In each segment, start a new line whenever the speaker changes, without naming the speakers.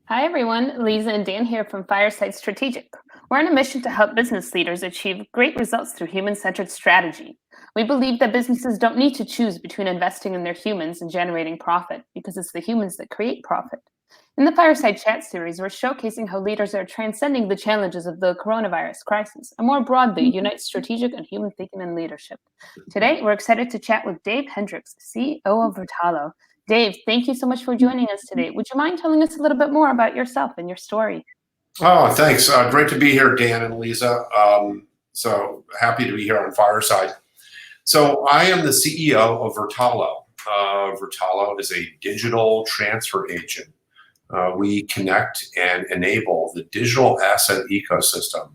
Hi, everyone. Lisa and Dan here from Fireside Strategic. We're on a mission to help business leaders achieve great results through human-centered strategy. We believe that businesses don't need to choose between investing in their humans and generating profit because it's the humans that create profit. In the Fireside Chat series, we're showcasing how leaders are transcending the challenges of the coronavirus crisis and more broadly unite strategic and human thinking and leadership. Today, we're excited to chat with Dave Hendricks, CEO of Vertalo. Dave, thank you so much for joining us today. Would you mind telling us a little bit more about yourself and your story?
Oh, thanks. Great to be here, Dan and Lisa. So happy to be here on Fireside. So I am the CEO of Vertalo. Vertalo is a digital transfer agent. We connect and enable the digital asset ecosystem.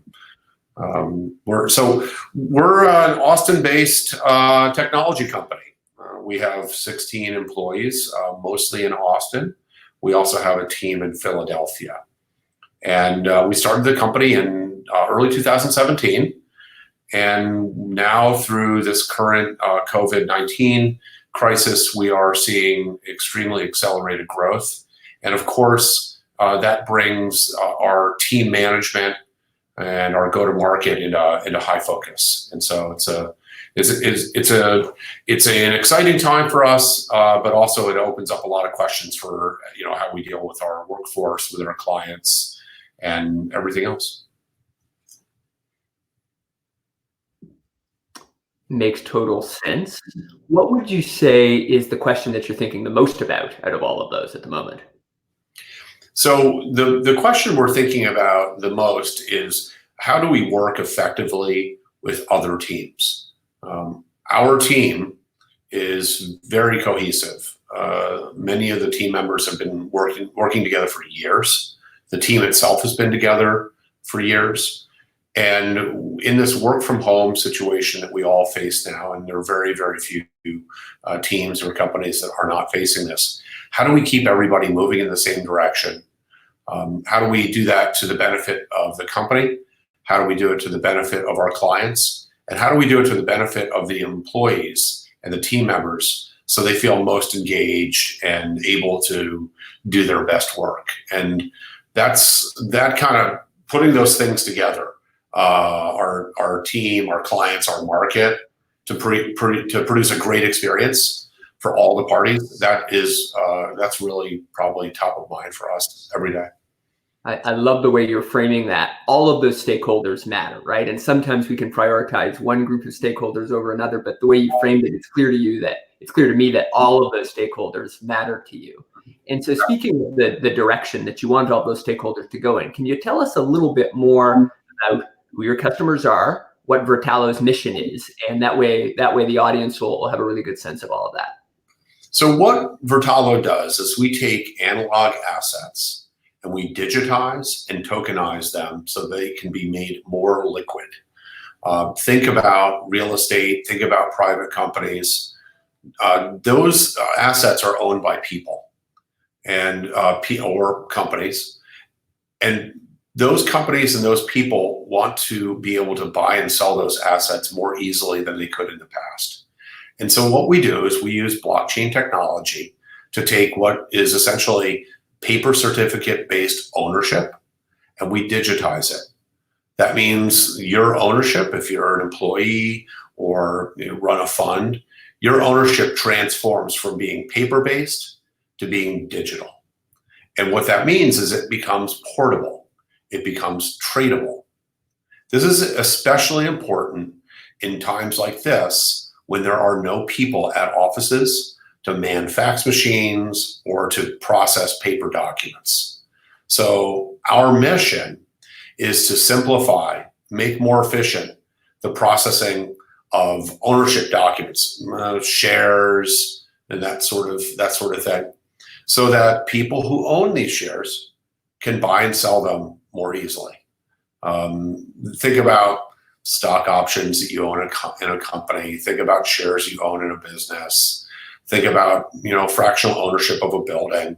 We're an Austin-based technology company. We have 16 employees, mostly in Austin. We also have a team in Philadelphia. And we started the company in early 2017. And now through this current COVID-19 crisis, we are seeing extremely accelerated growth. And of course, that brings our team management and our go-to-market into high focus. And so it's an exciting time for us, but also it opens up a lot of questions for how we deal with our workforce, with our clients, and everything else.
Makes total sense. What would you say is the question that you're thinking the most about out of all of those at the moment?
So the question we're thinking about the most is, how do we work effectively with other teams? Our team is very cohesive. Many of the team members have been working together for years. The team itself has been together for years. And in this work from home situation that we all face now, and there are very, very few teams or companies that are not facing this, how do we keep everybody moving in the same direction? How do we do that to the benefit of the company? How do we do it to the benefit of our clients? And how do we do it to the benefit of the employees and the team members so they feel most engaged and able to do their best work? And that kind of putting those things together, our team, our clients, our market, to produce a great experience for all the parties, that's really probably top of mind for us every day.
I love the way you're framing that. All of those stakeholders matter, right? And sometimes we can prioritize one group of stakeholders over another, but the way you framed it, it's clear to me that all of those stakeholders matter to you. And so speaking of the direction that you want all those stakeholders to go in, can you tell us a little bit more about who your customers are, what Vertalo's mission is, and that way the audience will have a really good sense of all of that?
So what Vertalo does is we take analog assets and we digitize and tokenize them so they can be made more liquid. Think about real estate, think about private companies. Those assets are owned by people or companies. And those companies and those people want to be able to buy and sell those assets more easily than they could in the past. And so what we do is we use blockchain technology to take what is essentially paper certificate-based ownership, and we digitize it. That means your ownership, if you're an employee or run a fund, your ownership transforms from being paper-based to being digital. And what that means is it becomes portable. It becomes tradable. This is especially important in times like this when there are no people at offices to man fax machines or to process paper documents. So our mission is to simplify, make more efficient the processing of ownership documents, shares, and that sort of thing, so that people who own these shares can buy and sell them more easily. Think about stock options that you own in a company. Think about shares you own in a business. Think about fractional ownership of a building.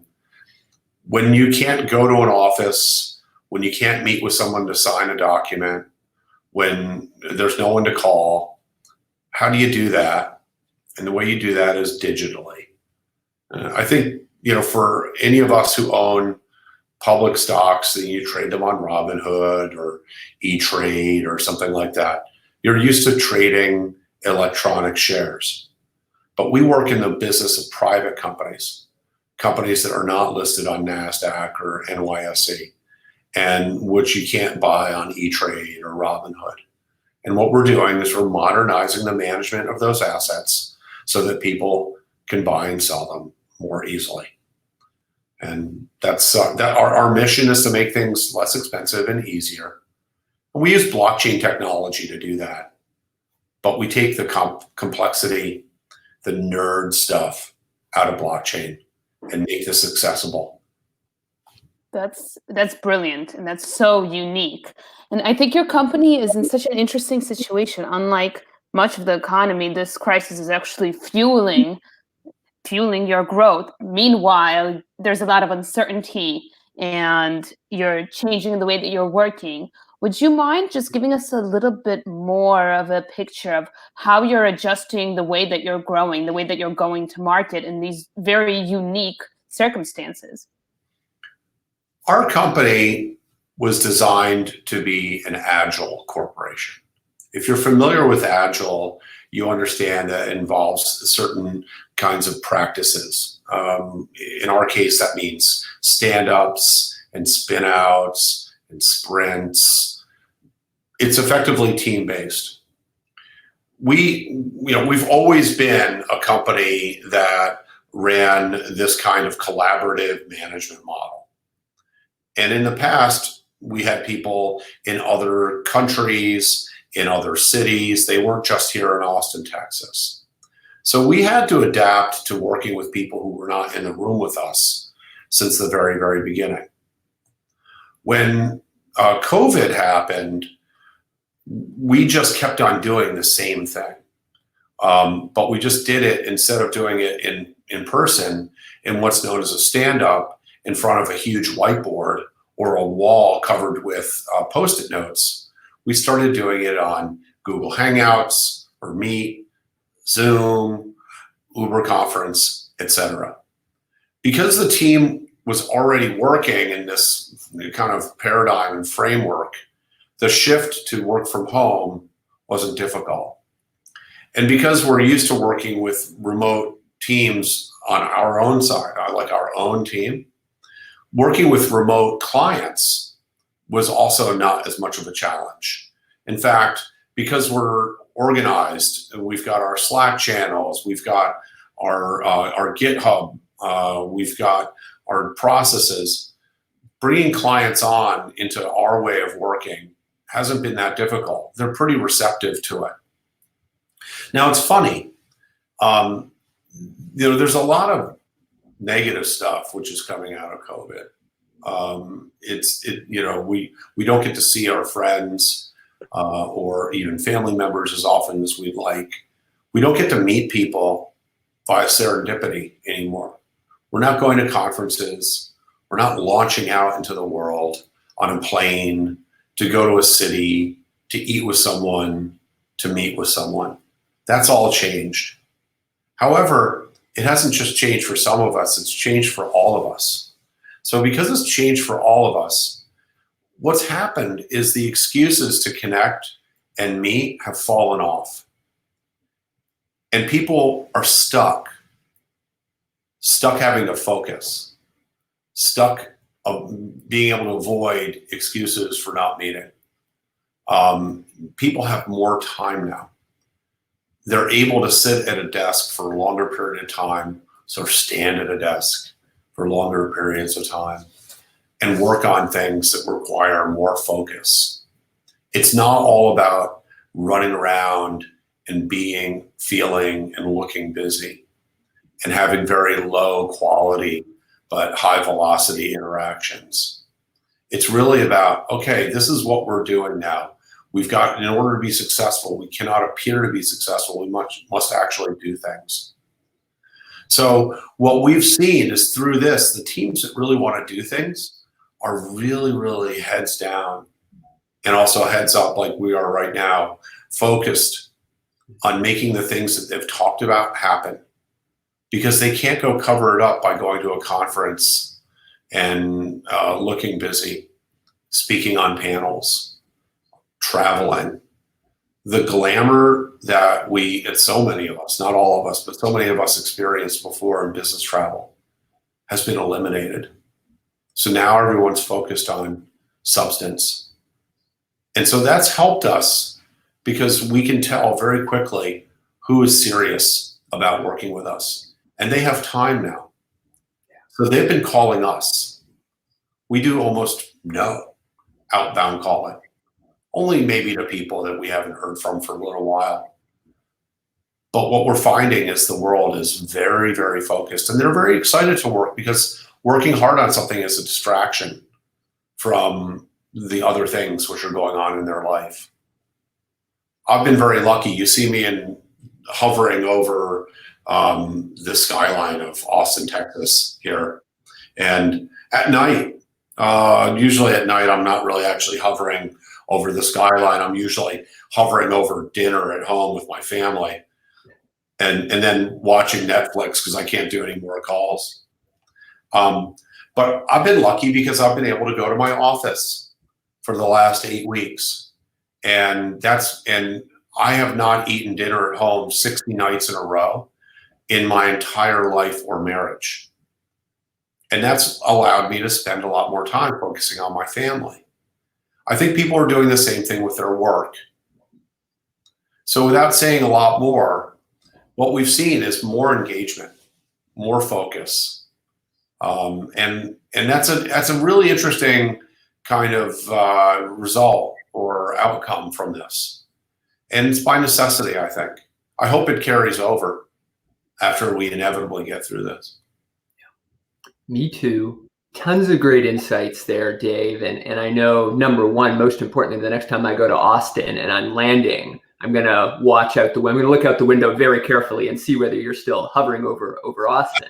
When you can't go to an office, when you can't meet with someone to sign a document, when there's no one to call, how do you do that? And the way you do that is digitally. I think for any of us who own public stocks that you trade them on Robinhood or E-Trade or something like that. You're used to trading electronic shares. But we work in the business of private companies that are not listed on NASDAQ or NYSE, and which you can't buy on E-Trade or Robinhood. And what we're doing is we're modernizing the management of those assets so that people can buy and sell them more easily. And that's our mission is to make things less expensive and easier. And we use blockchain technology to do that. But we take the complexity, the nerd stuff out of blockchain and make this accessible.
That's brilliant, and that's so unique. And I think your company is in such an interesting situation. Unlike much of the economy, this crisis is actually fueling your growth. Meanwhile, there's a lot of uncertainty and you're changing the way that you're working. Would you mind just giving us a little bit more of a picture of how you're adjusting the way that you're growing, the way that you're going to market in these very unique circumstances?
Our company was designed to be an agile corporation. If you're familiar with agile, you understand that it involves certain kinds of practices. In our case, that means stand-ups and spin-outs and sprints. It's effectively team-based. We've always been a company that ran this kind of collaborative management model. And in the past, we had people in other countries, in other cities. They weren't just here in Austin, Texas. So we had to adapt to working with people who were not in the room with us since the very, very beginning. When COVID happened, we just kept on doing the same thing. But we just did it, instead of doing it in person, in what's known as a stand-up in front of a huge whiteboard or a wall covered with Post-it notes. We started doing it on Google Hangouts or Meet, Zoom, Uber Conference, etc. Because the team was already working in this kind of paradigm and framework, the shift to work from home wasn't difficult. And because we're used to working with remote teams on our own side, like our own team, working with remote clients was also not as much of a challenge. In fact, because we're organized and we've got our Slack channels, we've got our GitHub, we've got our processes, bringing clients on into our way of working hasn't been that difficult. They're pretty receptive to it. Now, it's funny, there's a lot of negative stuff which is coming out of COVID. We don't get to see our friends or even family members as often as we'd like. We don't get to meet people via serendipity anymore. We're not going to conferences. We're not launching out into the world on a plane to go to a city, to eat with someone, to meet with someone. That's all changed. However, it hasn't just changed for some of us, it's changed for all of us. So because it's changed for all of us, what's happened is the excuses to connect and meet have fallen off. And people are stuck having to focus, stuck being able to avoid excuses for not meeting. People have more time now. They're able to sit at a desk for a longer period of time, so stand at a desk for longer periods of time and work on things that require more focus. It's not all about running around and being, feeling, and looking busy and having very low quality but high velocity interactions. It's really about, okay, this is what we're doing now. We've got, in order to be successful, we cannot appear to be successful. We must actually do things. So what we've seen is through this, the teams that really want to do things are really, really heads down and also heads up like we are right now, focused on making the things that they've talked about happen, because they can't go cover it up by going to a conference and looking busy, speaking on panels, traveling. The glamour that so many of us, not all of us, but so many of us experienced before in business travel has been eliminated. So now everyone's focused on substance. And so that's helped us because we can tell very quickly who is serious about working with us. And they have time now. So they've been calling us. We do almost no outbound calling. Only maybe to people that we haven't heard from for a little while. But what we're finding is the world is very, very focused, and they're very excited to work because working hard on something is a distraction from the other things which are going on in their life. I've been very lucky. You see me hovering over the skyline of Austin, Texas here. And at night, usually at night, I'm not really actually hovering over the skyline. I'm usually hovering over dinner at home with my family and then watching Netflix because I can't do any more calls. But I've been lucky because I've been able to go to my office for the last 8 weeks. And I have not eaten dinner at home 60 nights in a row in my entire life or marriage. And that's allowed me to spend a lot more time focusing on my family. I think people are doing the same thing with their work. So without saying a lot more, what we've seen is more engagement, more focus. And that's a really interesting kind of result or outcome from this. And it's by necessity, I think. I hope it carries over after we inevitably get through this.
Me too. Tons of great insights there, Dave. And I know, number one, most importantly, the next time I go to Austin and I'm landing, I'm going to watch out I'm going to look out the window very carefully and see whether you're still hovering over Austin.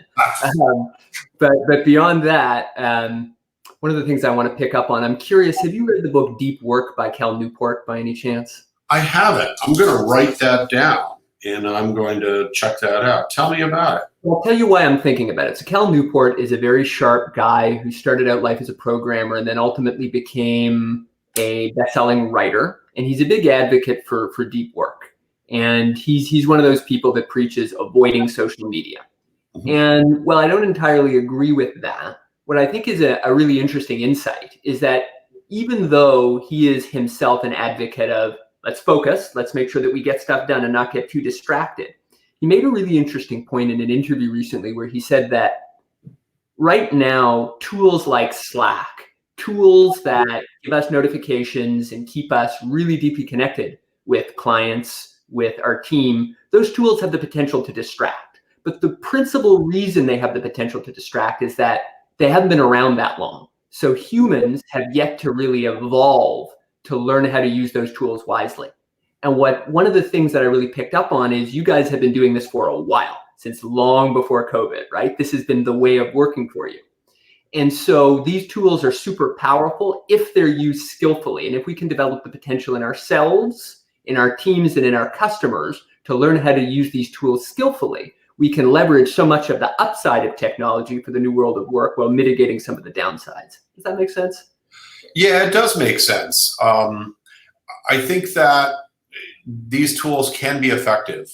But beyond that, one of the things I want to pick up on, I'm curious, have you read the book Deep Work by Cal Newport by any chance?
I haven't. I'm going to write that down and I'm going to check that out. Tell me about it.
I'll tell you why I'm thinking about it. So Cal Newport is a very sharp guy who started out life as a programmer and then ultimately became a best-selling writer. And he's a big advocate for deep work. And he's one of those people that preaches avoiding social media. Mm-hmm. And while I don't entirely agree with that, what I think is a really interesting insight is that even though he is himself an advocate of let's focus, let's make sure that we get stuff done and not get too distracted, he made a really interesting point in an interview recently where he said that right now, tools like Slack, tools that give us notifications and keep us really deeply connected with clients, with our team, those tools have the potential to distract. But the principal reason they have the potential to distract is that they haven't been around that long. So humans have yet to really evolve to learn how to use those tools wisely. And one of the things that I really picked up on is you guys have been doing this for a while, since long before COVID, right? This has been the way of working for you. And so these tools are super powerful if they're used skillfully. And if we can develop the potential in ourselves, in our teams, and in our customers to learn how to use these tools skillfully, we can leverage so much of the upside of technology for the new world of work while mitigating some of the downsides. Does that make sense?
Yeah, it does make sense. I think that these tools can be effective.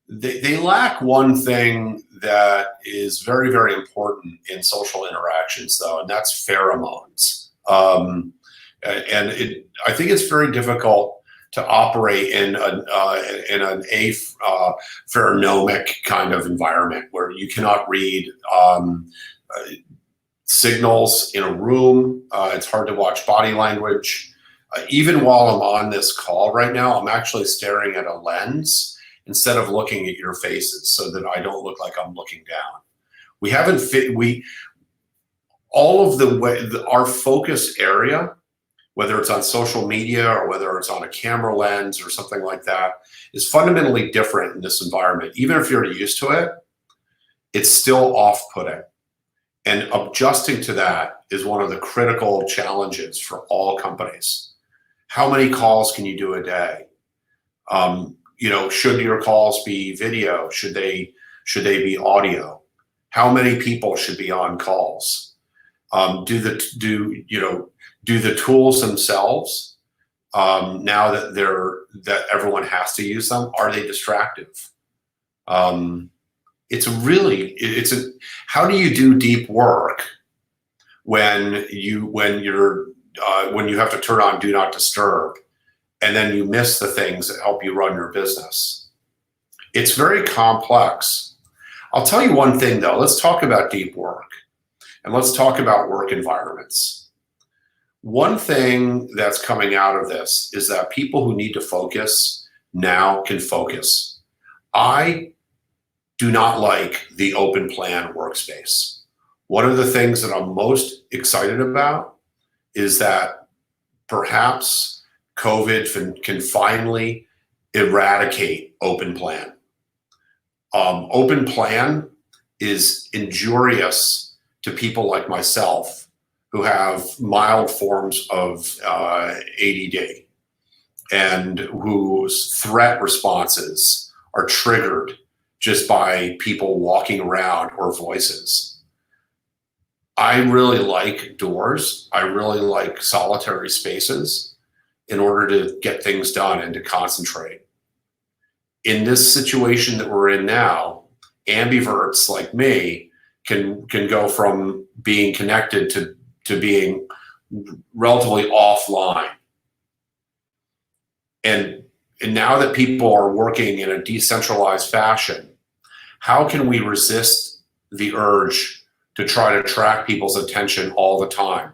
They lack one thing that is very, very important in social interactions, though, and that's pheromones. I think it's very difficult to operate in an pheronomic kind of environment where you cannot read signals in a room. It's hard to watch body language. Even while I'm on this call right now, I'm actually staring at a lens instead of looking at your faces so that I don't look like I'm looking down. We haven't all of the way, our focus area, whether it's on social media or whether it's on a camera lens or something like that, is fundamentally different in this environment. Even if you're used to it, it's still off-putting. And adjusting to that is one of the critical challenges for all companies. How many calls can you do a day? Should your calls be video? Should they be audio? How many people should be on calls? Do the tools themselves, now that everyone has to use them, are they distractive? How do you do deep work when you have to turn on do not disturb, and then you miss the things that help you run your business? It's very complex. I'll tell you one thing though. Let's talk about deep work, and let's talk about work environments. One thing that's coming out of this is that people who need to focus now can focus. I do not like the open plan workspace. One of the things that I'm most excited about is that perhaps COVID can finally eradicate open plan. Open plan is injurious to people like myself who have mild forms of ADD and whose threat responses are triggered just by people walking around or voices. I really like doors. I really like solitary spaces in order to get things done and to concentrate. In this situation that we're in now, ambiverts like me can go from being connected to being relatively offline. And now that people are working in a decentralized fashion, how can we resist the urge to try to track people's attention all the time?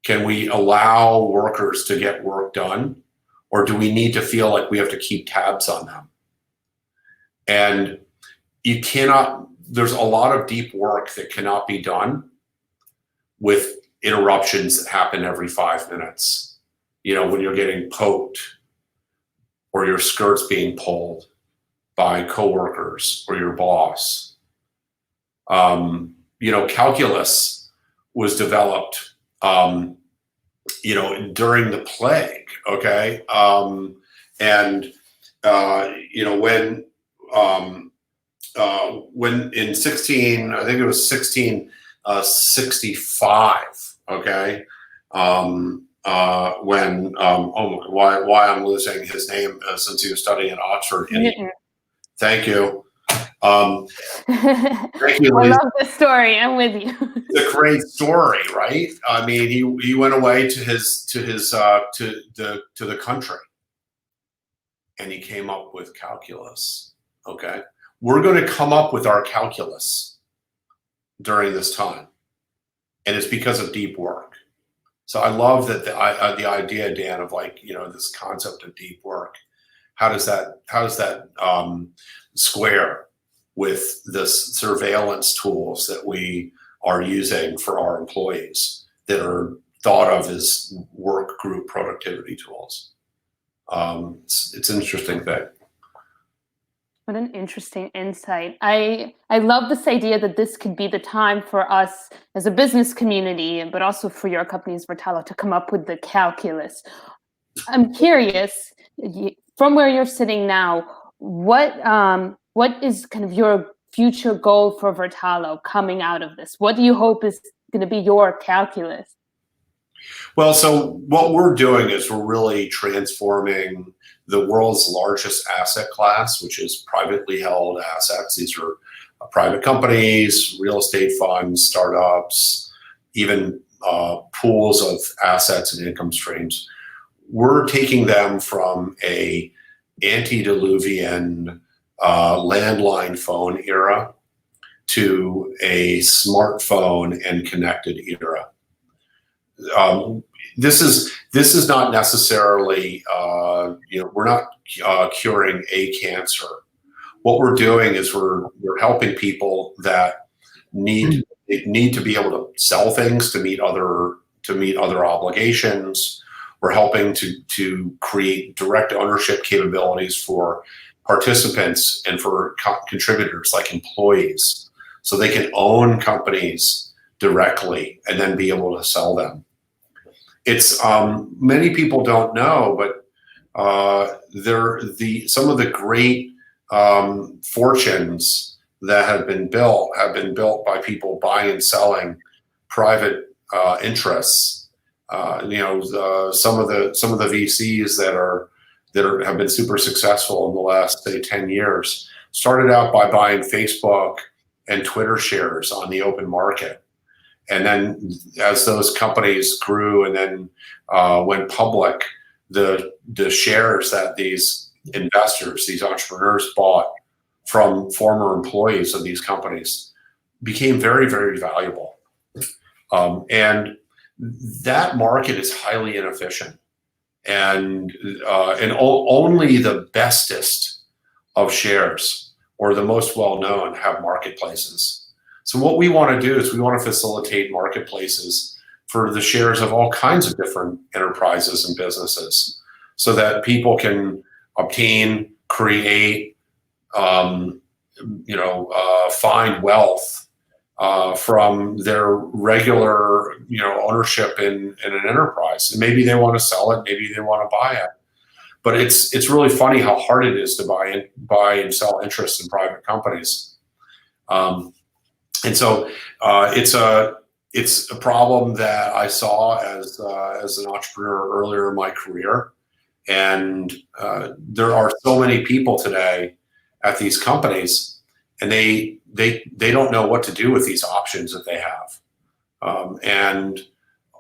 Can we allow workers to get work done, or do we need to feel like we have to keep tabs on them? And there's a lot of deep work that cannot be done with interruptions that happen every 5 minutes. When you're getting poked, or your skirt's being pulled by coworkers or your boss. Calculus was developed, during the plague. Okay. When in 1665, okay. Why I'm losing his name since he was studying at Oxford. Thank you. Thank you,
I love this story. I'm with you.
It's a great story, right? I mean, he went away to the country, and he came up with calculus. Okay, we're going to come up with our calculus during this time, and it's because of deep work. So I love that the idea, Dan, of this concept of deep work. How does that square with the surveillance tools that we are using for our employees that are thought of as work group productivity tools? It's an interesting thing.
What an interesting insight. I love this idea that this could be the time for us as a business community, but also for your company's Vertalo, to come up with the calculus. I'm curious, from where you're sitting now, what is kind of your future goal for Vertalo coming out of this? What do you hope is going to be your calculus?
Well, so what we're doing is we're really transforming the world's largest asset class, which is privately held assets. These are private companies, real estate funds, startups, even pools of assets and income streams. We're taking them from a antediluvian landline phone era to a smartphone and connected era. This is not necessarily, we're not curing a cancer. What we're doing is we're helping people that need to be able to sell things to meet other obligations. We're helping to create direct ownership capabilities for participants and for contributors like employees, so they can own companies directly and then be able to sell them. It's many people don't know, but some of the great fortunes that have been built by people buying and selling private interests. Some of the VCs that have been super successful in the last, say, 10 years started out by buying Facebook and Twitter shares on the open market. And then as those companies grew and then went public, the shares that these investors, these entrepreneurs bought from former employees of these companies became very, very valuable. And that market is highly inefficient. And only the bestest of shares or the most well-known have marketplaces. So what we want to do is we want to facilitate marketplaces for the shares of all kinds of different enterprises and businesses so that people can obtain, create, find wealth from their regular, ownership in an enterprise. And maybe they want to sell it, maybe they want to buy it. But it's really funny how hard it is to buy and sell interest in private companies. And so it's a problem that I saw as an entrepreneur earlier in my career. And there are so many people today at these companies, and they don't know what to do with these options that they have. And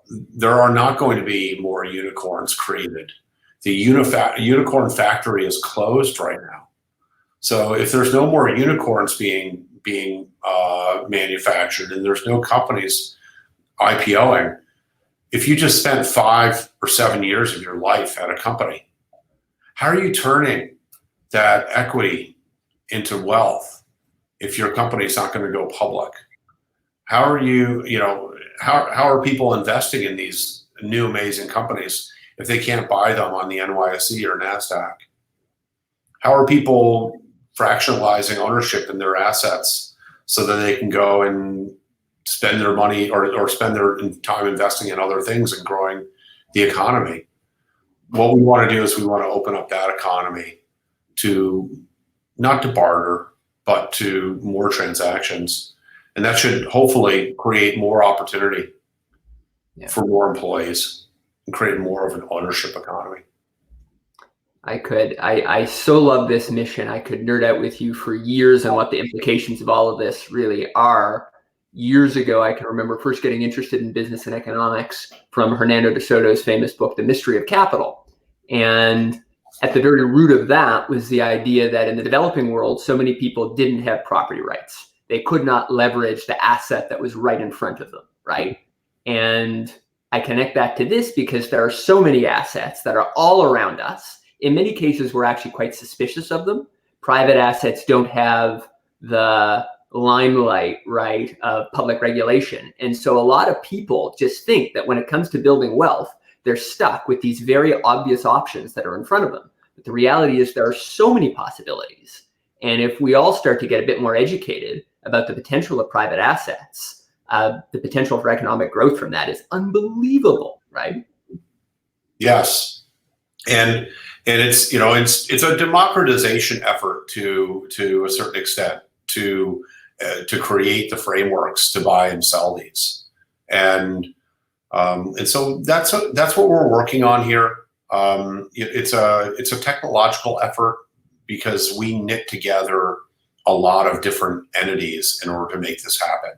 there are not going to be more unicorns created. The unicorn factory is closed right now. So if there's no more unicorns being manufactured and there's no companies IPOing, if you just spent 5 or 7 years of your life at a company, how are you turning that equity into wealth if your company is not going to go public? How are how are people investing in these new amazing companies if they can't buy them on the NYSE or NASDAQ? How are people fractionalizing ownership in their assets so that they can go and spend their money or spend their time investing in other things and growing the economy? What we want to do is we want to open up that economy to not to barter, but to more transactions. And that should hopefully create more opportunity for more employees and create more of an ownership economy.
I so love this mission. I could nerd out with you for years on what the implications of all of this really are. Years ago, I can remember first getting interested in business and economics from Hernando de Soto's famous book, The Mystery of Capital. And at the very root of that was the idea that in the developing world, so many people didn't have property rights. They could not leverage the asset that was right in front of them, right? And I connect that to this because there are so many assets that are all around us. In many cases, we're actually quite suspicious of them. Private assets don't have the limelight, right, of public regulation. And so a lot of people just think that when it comes to building wealth, they're stuck with these very obvious options that are in front of them. But the reality is there are so many possibilities. And if we all start to get a bit more educated about the potential of private assets, the potential for economic growth from that is unbelievable, right?
Yes. And it's it's a democratization effort to a certain extent to create the frameworks to buy and sell these, and so that's what we're working on here. It's a technological effort because we knit together a lot of different entities in order to make this happen.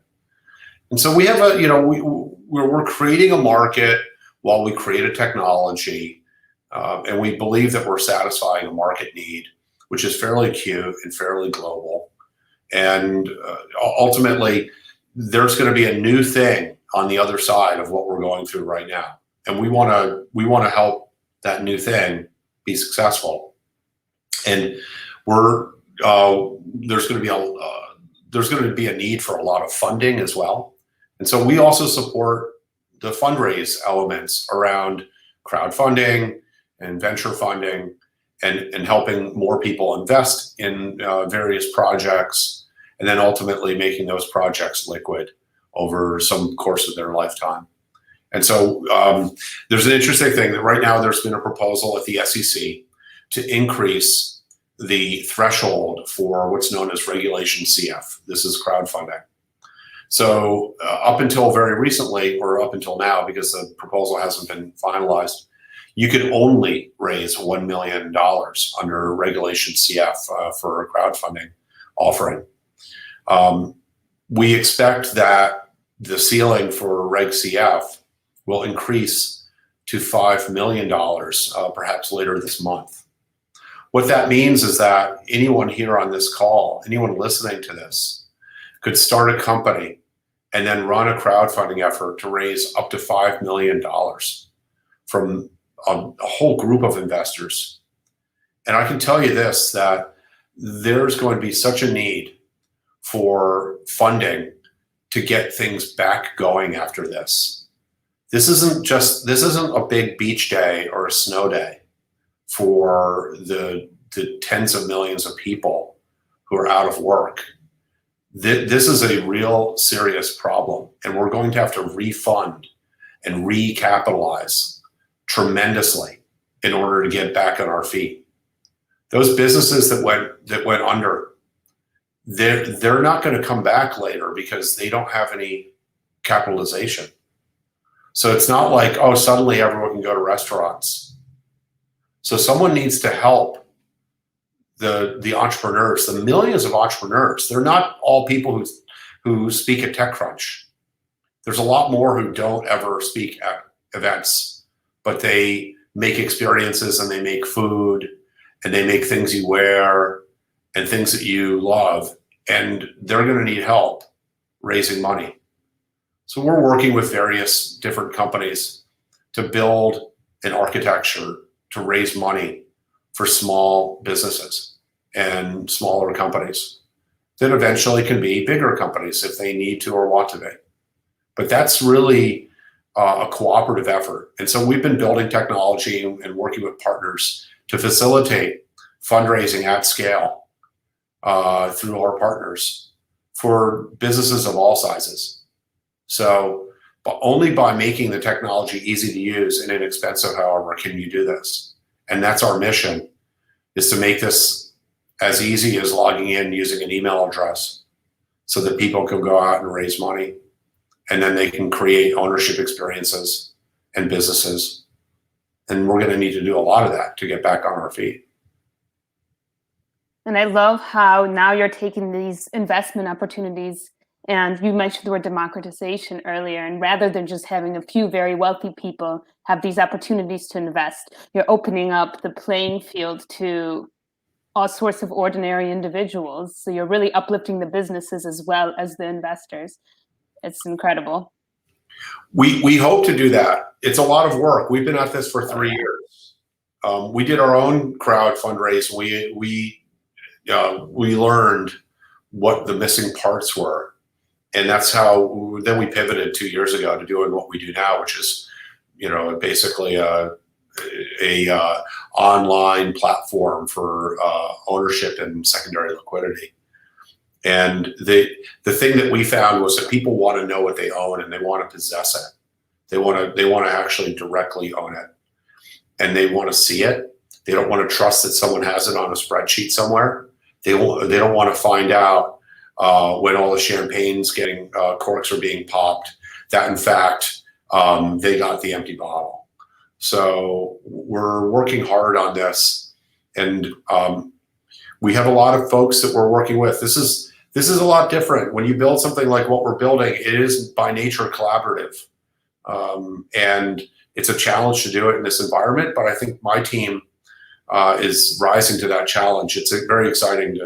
And so we have we're creating a market while we create a technology. And we believe that we're satisfying a market need, which is fairly acute and fairly global. And ultimately, there's going to be a new thing on the other side of what we're going through right now. And we want to help that new thing be successful. And there's going to be a need for a lot of funding as well. And so we also support the fundraise elements around crowdfunding and venture funding and helping more people invest in various projects and then ultimately making those projects liquid over some course of their lifetime. And so there's an interesting thing that right now there's been a proposal at the SEC to increase the threshold for what's known as Regulation CF. This is crowdfunding. So up until very recently, or up until now, because the proposal hasn't been finalized, you could only raise $1 million under Regulation CF for a crowdfunding offering. We expect that the ceiling for Reg CF will increase to $5 million, perhaps later this month. What that means is that anyone here on this call, anyone listening to this, could start a company and then run a crowdfunding effort to raise up to $5 million from a whole group of investors. And I can tell you this, that there's going to be such a need for funding to get things back going after this. This isn't a big beach day or a snow day for the tens of millions of people who are out of work. This is a real serious problem, and we're going to have to refund and recapitalize tremendously in order to get back on our feet. Those businesses that went under, they're not going to come back later because they don't have any capitalization. So it's not like, oh, suddenly everyone can go to restaurants. So someone needs to help the entrepreneurs, the millions of entrepreneurs. They're not all people who speak at TechCrunch. There's a lot more who don't ever speak at events, but they make experiences and they make food and they make things you wear and things that you love, and they're going to need help raising money. So we're working with various different companies to build an architecture to raise money for small businesses and smaller companies that eventually can be bigger companies if they need to or want to be. But that's really a cooperative effort. And so we've been building technology and working with partners to facilitate fundraising at scale through our partners for businesses of all sizes. So, but only by making the technology easy to use and inexpensive, however, can you do this. And that's our mission, is to make this as easy as logging in using an email address so that people can go out and raise money, and then they can create ownership experiences and businesses. And we're going to need to do a lot of that to get back on our feet.
And I love how now you're taking these investment opportunities, and you mentioned the word democratization earlier, and rather than just having a few very wealthy people have these opportunities to invest, you're opening up the playing field to all sorts of ordinary individuals. So you're really uplifting the businesses as well as the investors. It's incredible.
We hope to do that. It's a lot of work. We've been at this for 3 years. We did our own crowd fundraise. We learned what the missing parts were, and that's how then we pivoted 2 years ago to doing what we do now, which is, basically a online platform for ownership and secondary liquidity. And the thing that we found was that people want to know what they own and they want to possess it. They want to actually directly own it, and they want to see it. They don't want to trust that someone has it on a spreadsheet somewhere. They don't want to find out when all the champagne's getting corks are being popped that in fact they got the empty bottle. So we're working hard on this, and we have a lot of folks that we're working with. This is a lot different. When you build something like what we're building, it is by nature collaborative, and it's a challenge to do it in this environment. But I think my team is rising to that challenge. It's very exciting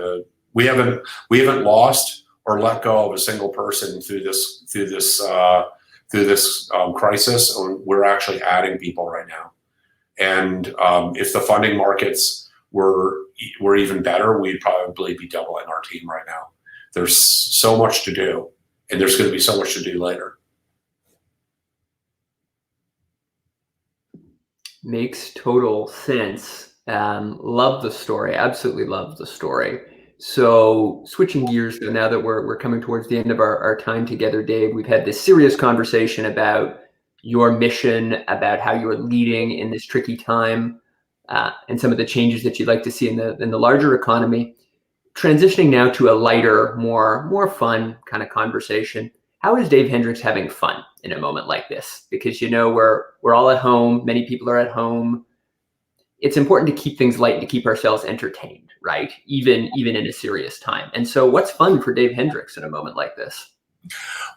we haven't lost or let go of a single person through this crisis. We're actually adding people right now. And if the funding markets were even better, we'd probably be doubling our team right now. There's so much to do, and there's going to be so much to do later.
Makes total sense. Love the story. Absolutely love the story. So switching gears though, now that we're coming towards the end of our time together, Dave, we've had this serious conversation about your mission, about how you're leading in this tricky time, and some of the changes that you'd like to see in the larger economy. Transitioning now to a lighter, more fun kind of conversation. how is Dave Hendricks having fun in a moment like this? Because, you know, we're all at home. Many people are at home. It's important to keep things light and to keep ourselves entertained, right? Even in a serious time. And so what's fun for Dave Hendricks in a moment like this?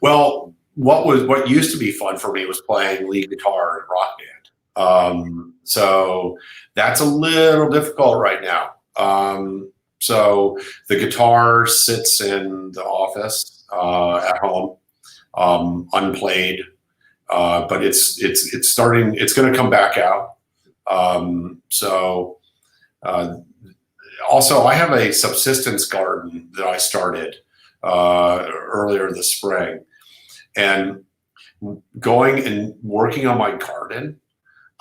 Well, what used to be fun for me was playing lead guitar in rock band. So that's a little difficult right now. So the guitar sits in the office at home, unplayed, but it's starting. It's going to come back out. Also, I have a subsistence garden that I started earlier this spring, and going and working on my garden,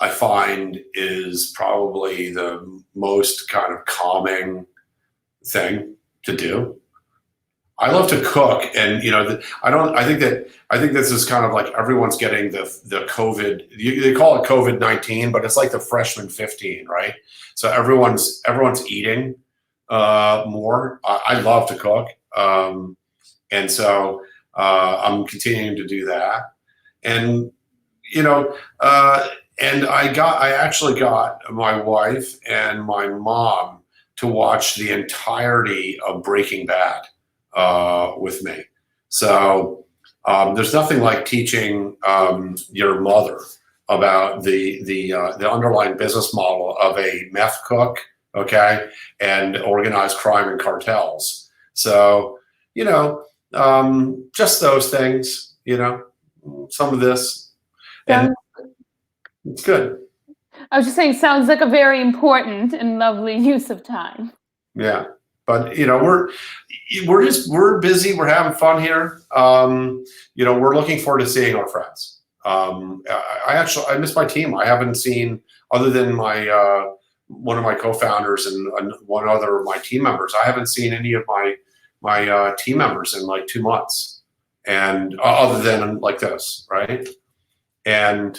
I find is probably the most kind of calming thing to do. I love to cook, and you know, I think this is kind of like everyone's getting the COVID. They call it COVID-19, but it's like the freshman 15, right? So everyone's eating more. I love to cook, and so I'm continuing to do that. And you know, and I actually got my wife and my mom to watch the entirety of Breaking Bad with me. So there's nothing like teaching your mother about the underlying business model of a meth cook, okay, and organized crime and cartels. So, you know, just those things, you know, some of this, and it's good.
I was just saying, sounds like a very important and lovely use of time.
Yeah, but you know, we're busy. We're having fun here. You know, we're looking forward to seeing our friends. I miss my team. I haven't seen, other than my one of my co-founders and one other of my team members. I haven't seen any of my team members in like 2 months, and other than like this, right? And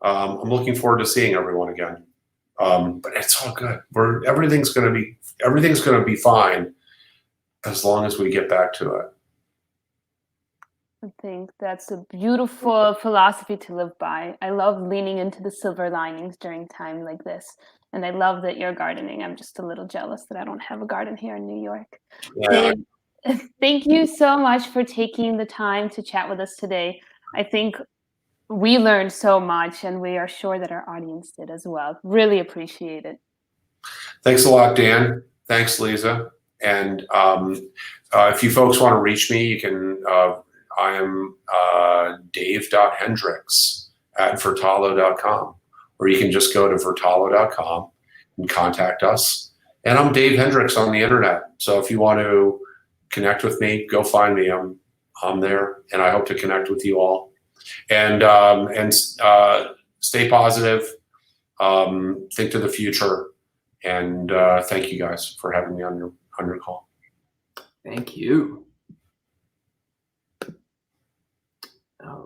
I'm looking forward to seeing everyone again. But it's all good. Everything's going to be fine as long as we get back to it.
I think that's a beautiful philosophy to live by. I love leaning into the silver linings during time like this. And I love that you're gardening. I'm just a little jealous that I don't have a garden here in New York.
Yeah.
Dave, thank you so much for taking the time to chat with us today. I think we learned so much, and we are sure that our audience did as well. Really appreciate it.
Thanks a lot, Dan. Thanks, Lisa. And if you folks want to reach me, you can. I am Dave.Hendricks at Vertalo.com, or you can just go to Vertalo.com and contact us. And I'm Dave Hendricks on the internet. So if you want to connect with me, go find me. I'm there, and I hope to connect with you all. And stay positive. Think to the future. And thank you guys for having me on your call.
Thank you.